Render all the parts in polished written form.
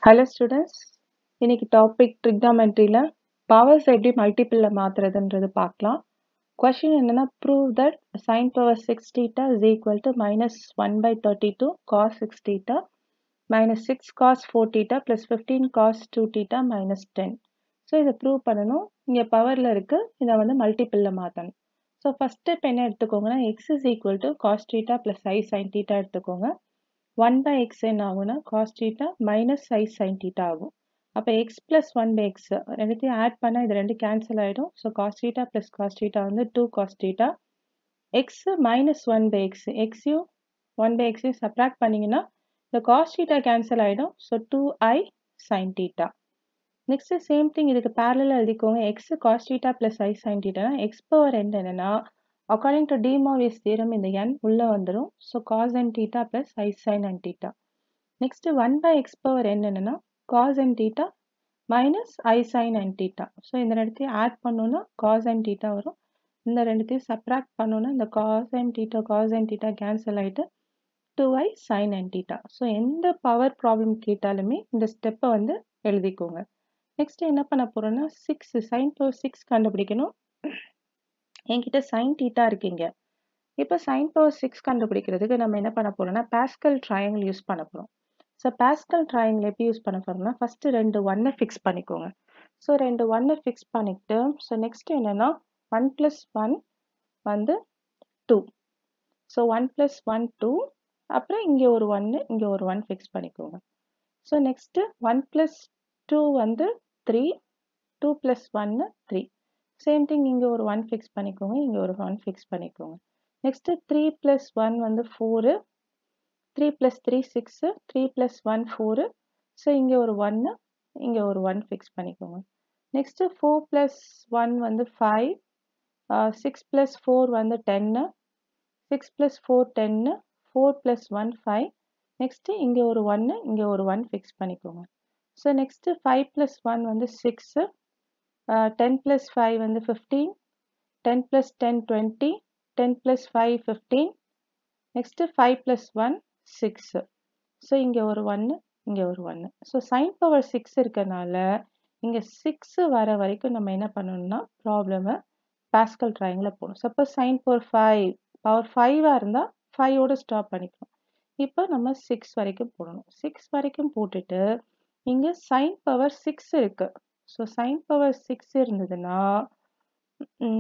Hello students, இன்னைக்கு topic trigonometryல powers எப்படி மல்டிபிள்ல மாத்துறதுன்றது பார்க்கலாம். Question என்னன்னா prove that sin power 6 theta is equal to minus 1 by 32 cos 6 theta minus 6 cos 4 theta plus 15 cos 2 theta minus 10. So இதை prove பண்ணணும். இங்கே பவரில் இருக்கு, இதை வந்து மல்டிபிளில் மாற்றணும். ஸோ ஃபர்ஸ்ட் ஸ்டெப் என்ன எடுத்துக்கோங்கன்னா x is equal to cos theta plus I sin theta எடுத்துக்கோங்க. 1 by x என்ன ஆகும்னா cos theta minus I sin theta ஆகும். அப்போ x plus 1 by x ரெண்டுத்தையும் ஆட் பண்ணால் இது ரெண்டு கேன்சல் ஆகிடும். So cos theta plus cos theta வந்து 2 cos theta. x minus 1 by x, xயும் 1 by xயும் சப்ராக்ட் பண்ணிங்கன்னா இந்த cos theta கேன்சல் ஆகிடும். So 2I sin theta. Next same thing இதுக்கு பேரலல் எழுதிக்கோங்க. x cos theta plus I sin theta x power n என்னன்னா according to De Moivre's theorem இந்த n உள்ள வந்துடும். So cos n theta plus I sin n theta. Next 1 by x power n என்னன்னா cos n theta minus I sin n theta. So இந்த ரெண்டுத்தையும் add பண்ணோன்னா cos n theta வரும். இந்த ரெண்டுத்தையும் சப்ராக்ட் பண்ணோன்னா இந்த cos n theta கேன்சல் ஆகிட்டு 2I sin n theta. So எந்த பவர் ப்ராப்ளம் கேட்டாலுமே இந்த ஸ்டெப்பை வந்து எழுதிக்கோங்க. நெக்ஸ்ட் என்ன பண்ண போறோம்னா 6 sin power 6 கண்டுபிடிக்கணும். என்கிட்ட sin theta இருக்கீங்க. இப்போ sin power 6 கண்டுபிடிக்கிறதுக்கு நம்ம என்ன பண்ண போறோம்னா பாஸ்கல் ட்ரையாங்கிள் யூஸ் பண்ண போறோம். ஸோ பாஸ்கல் ட்ரையாங்கிள் எப்படி யூஸ் பண்ண போறோம்னா ஃபர்ஸ்ட் ரெண்டு 1 ஃபிக்ஸ் பண்ணிக்கோங்க. ஸோ ரெண்டு 1 ஃபிக்ஸ் பண்ணிட்டு ஸோ நெக்ஸ்ட் என்னன்னா 1 plus 1 வந்து 2. So 1 plus 1 2. அப்புறம் இங்கே ஒரு 1 இங்கே ஒரு 1 ஃபிக்ஸ் பண்ணிக்கோங்க. ஸோ நெக்ஸ்ட் 1 plus 2 வந்து 3. 2 plus 1 3. சேம் திங் இங்கே ஒரு 1 ஃபிக்ஸ் பண்ணிக்கோங்க, இங்கே ஒரு 1 ஃபிக்ஸ் பண்ணிக்கோங்க. நெக்ஸ்ட் 3 plus 1 வந்து 4. 3 plus 3 6. 3 plus 1 4. ஸோ இங்கே ஒரு 1 இங்கே ஒரு 1 ஃபிக்ஸ் பண்ணிக்கோங்க. நெக்ஸ்ட் 4 plus 1 வந்து 5. 6 plus 4 வந்து 10. 6 plus 4 10. 4 plus 1 5. நெக்ஸ்ட் இங்கே ஒரு 1 இங்கே ஒரு 1 ஃபிக்ஸ் பண்ணிக்கோங்க. ஸோ நெக்ஸ்ட் 5 plus 1 வந்து 6. 10 plus 5 வந்து 15. 10 plus 10 20. 10 plus 5 15. Next 5 plus 1 6. So இங்கே ஒரு 1 இங்கே ஒரு 1. ஸோ சைன் பவர் 6 இருக்கனால இங்கே 6 வர வரைக்கும் நம்ம என்ன பண்ணணும்னா ப்ராப்ளமை பாஸ்கல் ட்ரையாங்கிளில் போகணும். சப்போஸ் சைன் பவர் 5 இருந்தால் 5ஓட ஸ்டாப் பண்ணிக்கணும். இப்போ நம்ம 6 வரைக்கும் போடணும். 6 வரைக்கும் போட்டுட்டு இங்கே சைன் பவர் 6 இருக்கு. ஸோ சைன் பவர் 6 இருந்ததுன்னா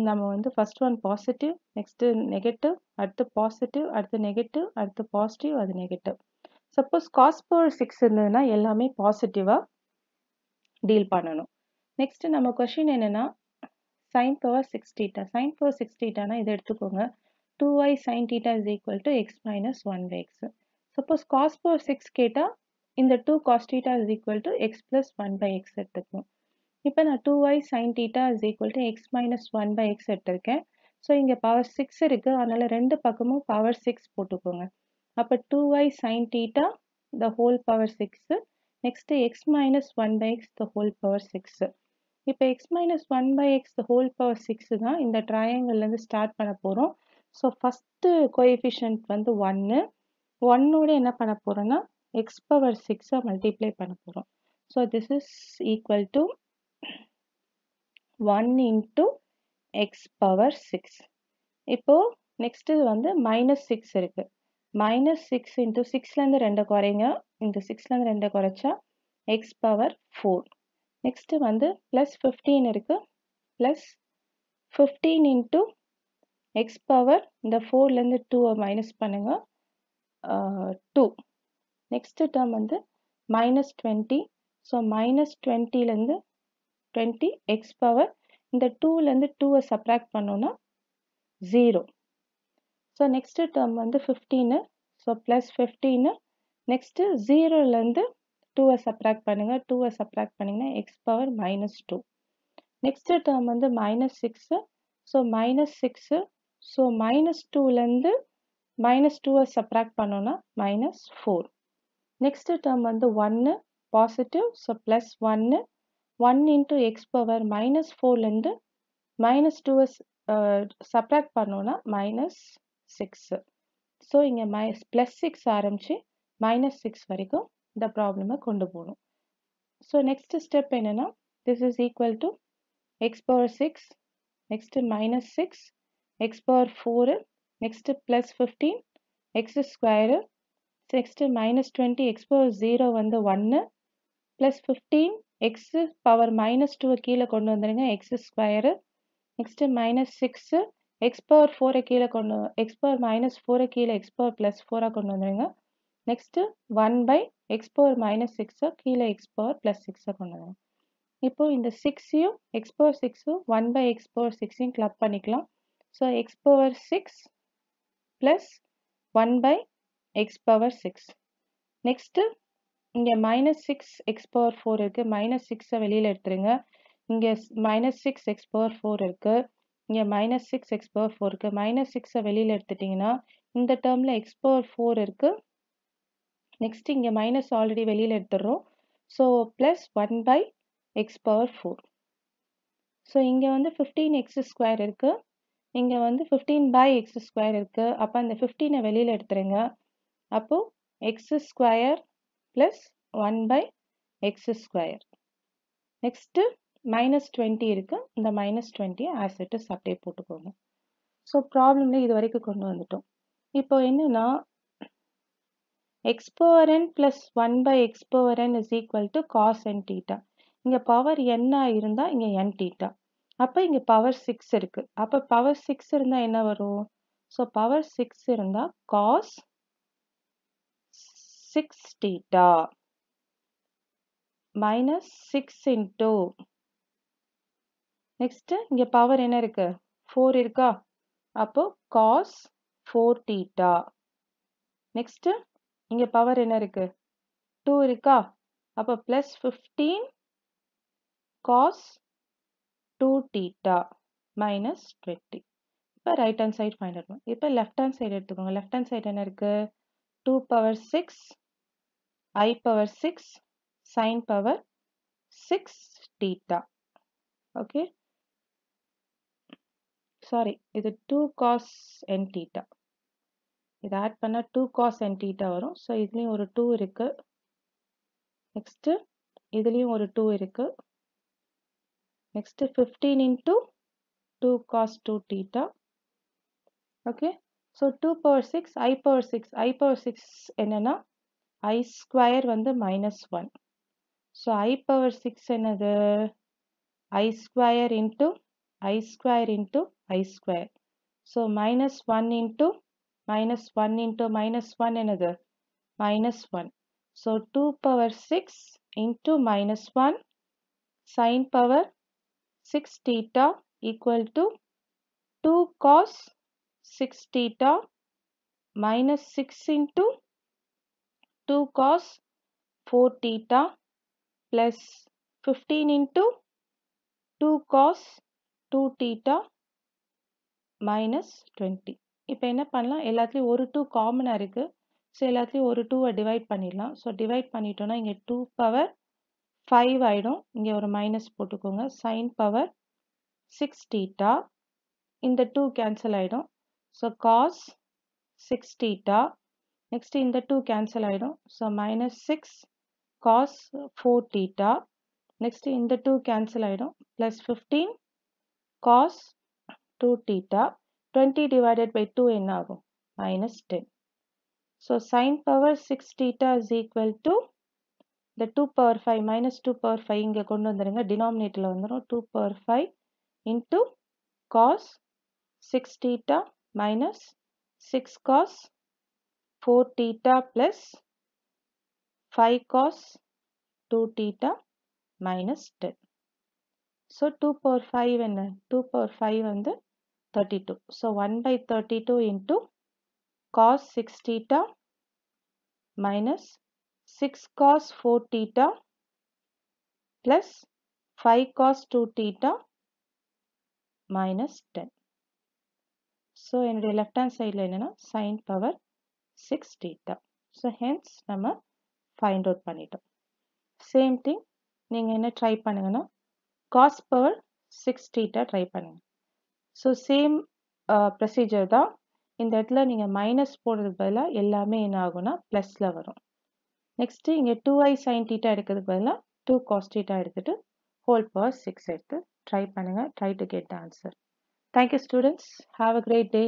நம்ம வந்து first one positive, next negative, அடுத்து பாசிட்டிவ், அடுத்து நெகட்டிவ், அடுத்து பாசிட்டிவ், அது நெகட்டிவ். சப்போஸ் காஸ் பவர் 6 இருந்ததுன்னா எல்லாமே பாசிட்டிவாக டீல் பண்ணணும். நெக்ஸ்ட் நம்ம கொஸ்டின் என்னன்னா sine power 6 theta. Sine power 6 thetaனா இதை எடுத்துக்கோங்க. 2I sin theta is equal to x minus 1 by x. Suppose cos power 6 கேட்டால் இந்த 2 cos theta is equal to x plus 1 by x எடுத்துக்கணும். இப்போ நான் 2I sin theta is equal to x minus 1 by x எடுத்திருக்கேன். So இங்கே power 6 இருக்குது, அதனால் ரெண்டு பக்கமும் பவர் 6 போட்டுக்கோங்க. அப்போ 2I sin theta the whole power 6. Next x minus 1 by x the whole power 6. இப்போ x minus 1 by x the whole power 6 தான் இந்த ட்ரையாங்கிள்லேருந்து ஸ்டார்ட் பண்ண போகிறோம். ஸோ ஃபஸ்ட்டு கோஎஃபிஷியன்ட் வந்து 1. 1ஓட என்ன பண்ண போகிறோன்னா x power 6 மல்டிப்ளை பண்ண போகிறோம். So this is equal to 1 into x power 6. இப்போ நெக்ஸ்ட் வந்து minus 6 இருக்கு. minus 6 into 6லேருந்து 2 குறைங்க. இந்த 6லேருந்து 2 குறைச்சா x power 4. நெக்ஸ்ட் வந்து plus 15 இருக்கு. plus 15 into x power இந்த 4லேருந்து 2 மைனஸ் பண்ணுங்க 2. நெக்ஸ்ட் டேர்ம் வந்து minus 20. So minus 20லேருந்து 20 x power இந்த 2லேருந்து 2 சப்ராக்ட் பண்ணோன்னா 0. ஸோ நெக்ஸ்ட் டேர்ம் வந்து 15. So plus 15. நெக்ஸ்ட்டு 0லேருந்து 2 சப்ராக்ட் பண்ணுங்கள். 2 சப்ராக்ட் பண்ணிங்கன்னா x power minus 2. Next term வந்து minus 6. So minus 6. So minus 2லேருந்து minus 2 subtract பண்ணோன்னா minus 4. நெக்ஸ்ட் டேர்ம் வந்து 1 positive. So plus 1. 1 into x power minus 4லேருந்து minus 2 subtract பண்ணோன்னா minus 6. So இங்கே +6 ஆரம்பிச்சு minus 6 வரைக்கும் இந்த ப்ராப்ளமை கொண்டு போகணும். So next step என்னன்னா this is equal to x power 6 next minus 6 x power 4 next plus 15 x square next minus 20 x power 0 வந்து 1 plus 15 x power minus 2 கீழே கொண்டு வந்துருங்க x square next minus 6 x power 4 கீழே கொண்டு x power minus 4 கீழே x power plus 4 கொண்டு வந்துருங்க next 1 by x power minus 6 கீழே x power plus 6 கொண்டு வந்துருங்க இப்போ இந்த 6யும் x power 6ம் 1 by x power 6யும் club பண்ணிக்கலாம் so x power 6 plus 1 by x power 6 next இங்க minus 6 x power 4 இருக்கு minus 6 வெளியில எடுத்துருங்க இங்க minus 6 x power 4 இருக்கு இங்க minus 6 x power 4 இருக்கு minus 6 வெளியில எடுத்துட்டீங்கன்னா இந்த டேர்ம்ல x power 4 இருக்கு நெக்ஸ்ட் இங்க மைனஸ் ஆல்ரெடி வெளியில எடுத்துறோம் so plus 1 by x power 4 so இங்க வந்து 15x square இருக்கு இங்க வந்து 15 by x square இருக்கு அப்ப அந்த 15 வெளியில எடுத்துருங்க அப்போ x square plus 1 by x square next minus 20 இருக்கு இந்த minus 20 as it is அப்படியே போட்டுக்கோங்க so ப்ராப்ளம்ல இது வரைக்கும் கொண்டு வந்துட்டோம் இப்போ என்னன்னா x power n plus 1 by x power n is equal to cos n theta இங்க பவர் n இருந்தா இங்க n theta அப்ப இங்க பவர் 6 இருக்கு அப்ப பவர் 6 இருந்தா என்ன வரும் so பவர் 6 இருந்தா cos 6 theta minus 6 into next இங்க பவர் என்ன இருக்கு 4 இருக்கா அப்போ cos 4 theta next இங்க பவர் என்ன இருக்கு 2 இருக்கா அப்ப plus 15 cos 2 theta minus 20 இப்ப right hand side find out இப்ப left hand side எடுத்துக்கோங்க left hand side என்ன இருக்கு 2 power 6 I power 6 sin power 6 theta okay sorry இது 2 cos n theta இது ஆட் பண்ணா 2 cos n theta வரும் so இதுலயும் ஒரு 2 இருக்கு next இதுலயும் ஒரு 2 இருக்கு next 15 into 2 cos 2 theta okay so 2 power 6 I power 6 என்னன்னா I square வந்து minus 1 so I power 6 என்னது I square into I square into I square so minus 1 into minus 1 into minus 1 என்னது minus 1 so 2 power 6 into minus 1 sin power 6 theta equal to 2 cos 6 theta minus 6 into 2 cos 4 theta plus 15 into 2 cos 2 theta minus 20 இப்போ என்ன பண்ணலாம் எல்லாத்துலயும் ஒரு 2 காமனா இருக்கு so எல்லாத்துலயும் ஒரு 2 டிவைட் பண்ணிடலாம் so டிவைட் பண்ணிட்டோம்னா இங்க 2 பவர் 5 ஆயிடும் இங்க ஒரு மைனஸ் போட்டுக்கோங்க sin பவர் 6 theta இந்த 2 கேன்சல் ஆயிடும் so cos 6 theta next இந்த 2 கேன்சல் ஆயிடும் so minus 6 cos 4 theta next இந்த 2 கேன்சல் ஆயிடும் plus 15 cos 2 theta 20 divided by 2 என்ன ஆகும் minus 10 so sin power 6 theta is equal to the 2 power 5 minus 2 power 5 இங்க கொண்டு வந்துருங்க denominatorல வந்துரும் 2 power 5 into cos 6 theta minus 6 cos 4 theta plus 5 cos 2 theta minus 10 so 2 power 5 என்ன 2 power 5 வந்து 32 so 1 by 32 into cos 6 theta minus 6 cos 4 theta plus 5 cos 2 theta minus 10 so என்னுடைய left hand sideல என்னன்னா sin power 6 theta so hence நம்ம find out பண்ணிட்டோம் same thing நீங்க என்ன try பண்ணுங்கன்னா cos power 6 theta try பண்ணுங்க so same procedure தான் இந்த இடத்துல நீங்க மைனஸ் போடுறதுக்கு பதிலா எல்லாமே என்ன ஆகும்னா பிளஸ்ல வரும் நெக்ஸ்ட் இங்க 2i sin theta எடுக்கிறதுக்கு பதிலா 2 cos theta எடுத்துட்டு whole power 6 எடுத்து ட்ரை பண்ணுங்க. Try to get the answer. Thank you students. Have a great day.